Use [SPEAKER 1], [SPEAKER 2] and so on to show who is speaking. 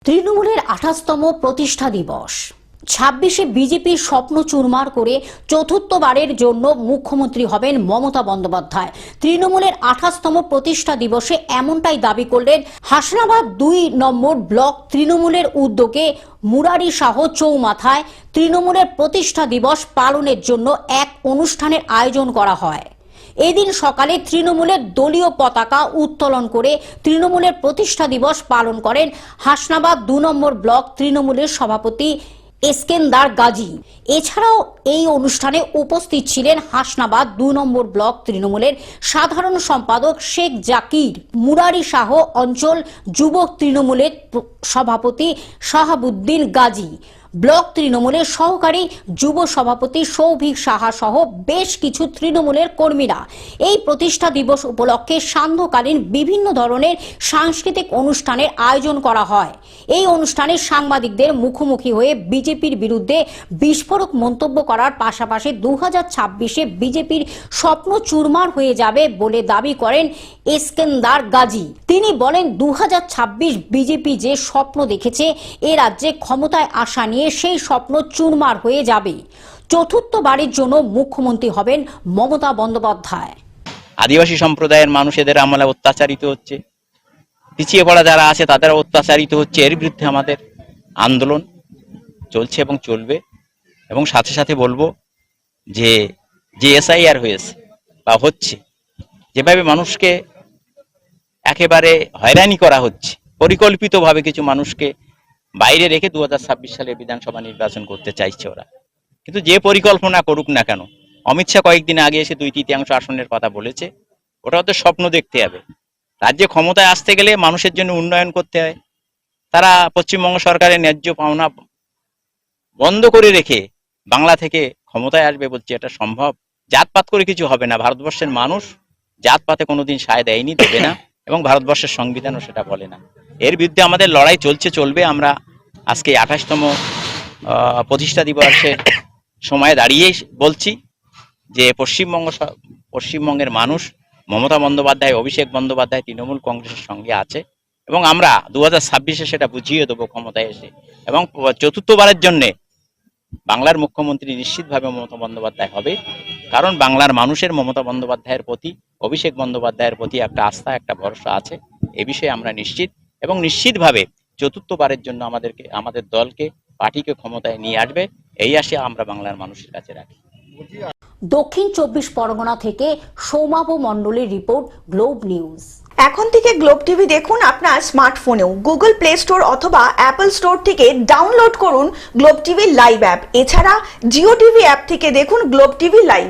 [SPEAKER 1] তৃণমূলের ২৮তম প্রতিষ্ঠা দিবস ২৬শে বিজেপির স্বপ্ন চুরমার করে চতুর্থবারের জন্য মুখ্যমন্ত্রী হবেন মমতা বন্দ্যোপাধ্যায়। তৃণমূলের ২৮তম প্রতিষ্ঠা দিবসে এমনটাই দাবি করলেন হাসনাবাদ ২ নম্বর ব্লক তৃণমূলের উদ্যোগে মুরারি শাহ চৌমাথায় তৃণমূলের প্রতিষ্ঠা দিবস পালনের জন্য এক অনুষ্ঠানের আয়োজন করা হয়। এদিন সকালে তৃণমূলের দলীয় পতাকা উত্তোলন করে তৃণমূলের প্রতিষ্ঠা দিবস পালন করেন হাসনাবাদ ২ নম্বর ব্লক তৃণমূলের সভাপতি ইস্কেন্দার গাজী। এছাড়াও এই অনুষ্ঠানে উপস্থিত ছিলেন হাসনাবাদ ২ নম্বর ব্লক তৃণমূলের সাধারণ সম্পাদক শেখ জাকির, মুরারি শাহ অঞ্চল যুবক তৃণমূলের সভাপতি শাহাবুদ্দিন গাজী, ব্লক তৃণমূলের সহকারী যুব সভাপতি সৌভিক সাহা সহ বেশ কিছু তৃণমূলের কর্মীরা। এই প্রতিষ্ঠা দিবস উপলক্ষে সান্ধ্যকালীন বিভিন্ন ধরনের সাংস্কৃতিক অনুষ্ঠানের আয়োজন করা হয়। এই অনুষ্ঠানে সাংবাদিকদের মুখোমুখি হয়ে বিজেপির বিরুদ্ধে বিস্ফোরক মন্তব্য করার পাশাপাশি ২০২৬-এ বিজেপির স্বপ্ন চুরমার হয়ে যাবে বলে দাবি করেন ইস্কেন্দার গাজী। তিনি বলেন ২০২৬ বিজেপি যে স্বপ্ন দেখেছে এ রাজ্যে ক্ষমতায় আসা নিয়ে সেই স্বপ্ন চুরমার হয়ে যাবে। চতুর্থবারের জন্য মুখ্যমন্ত্রী হবেন মমতা বন্দ্যোপাধ্যায়।
[SPEAKER 2] আদিবাসী সম্প্রদায়ের মানুষ এদের আমলে অত্যাচারিত হচ্ছে, পিছিয়ে পড়া যারা আছে তাদের অত্যাচারিত হচ্ছে। এর বিরুদ্ধে আমাদের আন্দোলন চলছে এবং চলবে। এবং সাথে সাথে বলবো যে এসআইআর হয়েছে বা হচ্ছে, যেভাবে মানুষকে একেবারে হয়রানি করা হচ্ছে, পরিকল্পিতভাবে কিছু মানুষকে বাইরে রেখে ২০২৬ সালে বিধানসভা নির্বাচন করতে চাইছে ওরা। কিন্তু যে পরিকল্পনা করুক না কেন, অমিত শাহ কয়েকদিন আগে এসে ২/৩ আসনের কথা বলেছে, ওটাও তো স্বপ্ন দেখতে হবে। রাজ্যে ক্ষমতায় আসতে গেলে মানুষের জন্য উন্নয়ন করতে হয়। তারা পশ্চিমবঙ্গ সরকারের ন্যায্য পাওনা বন্ধ করে রেখে বাংলা থেকে ক্ষমতায় আসবে বলছে, এটা সম্ভব? জাতপাত করে কিছু হবে না। ভারতবর্ষের মানুষ জাতপাতে কোনোদিন সায় দেয়নি, দেবে না, এবং ভারতবর্ষের সংবিধানও সেটা বলে না। এর বিরুদ্ধে আমাদের লড়াই চলছে, চলবে। আমরা আজকে ২৮তম প্রতিষ্ঠা দিবসের সময় দাঁড়িয়ে বলছি যে পশ্চিমবঙ্গের মানুষ মমতা বন্দ্যোপাধ্যায়, অভিষেক বন্দ্যোপাধ্যায়, তৃণমূল কংগ্রেসের সঙ্গে আছে, এবং আমরা ২০২৬-এ সেটা বুঝিয়ে দেবো ক্ষমতায় এসে। এবং চতুর্থবারের জন্যে বাংলার মুখ্যমন্ত্রী নিশ্চিতভাবে মমতা বন্দ্যোপাধ্যায় হবে, কারণ বাংলার মানুষের মমতা বন্দ্যোপাধ্যায়ের প্রতি, অভিষেক বন্দ্যোপাধ্যায়ের প্রতি একটা আস্থা, একটা ভরসা আছে। এ বিষয়ে আমরা নিশ্চিত, এবং নিশ্চিতভাবে চতুর্থবারের জন্য আমাদের দলকে, পার্টিকে ক্ষমতায় নিয়ে আসবে, এই আশা আমরা বাংলার মানুষের কাছে রাখি।
[SPEAKER 1] দক্ষিণ ২৪ পরগনা থেকে সৌমাভ মণ্ডলের রিপোর্ট, গ্লোব নিউজ।
[SPEAKER 3] এখন থেকে গ্লোব টিভি দেখুন আপনার স্মার্টফোনেও। গুগল প্লে স্টোর অথবা অ্যাপল স্টোর থেকে ডাউনলোড করুন গ্লোব টিভি লাইভ অ্যাপ। এছাড়া জিও টিভি অ্যাপ থেকে দেখুন গ্লোব টিভি লাইভ।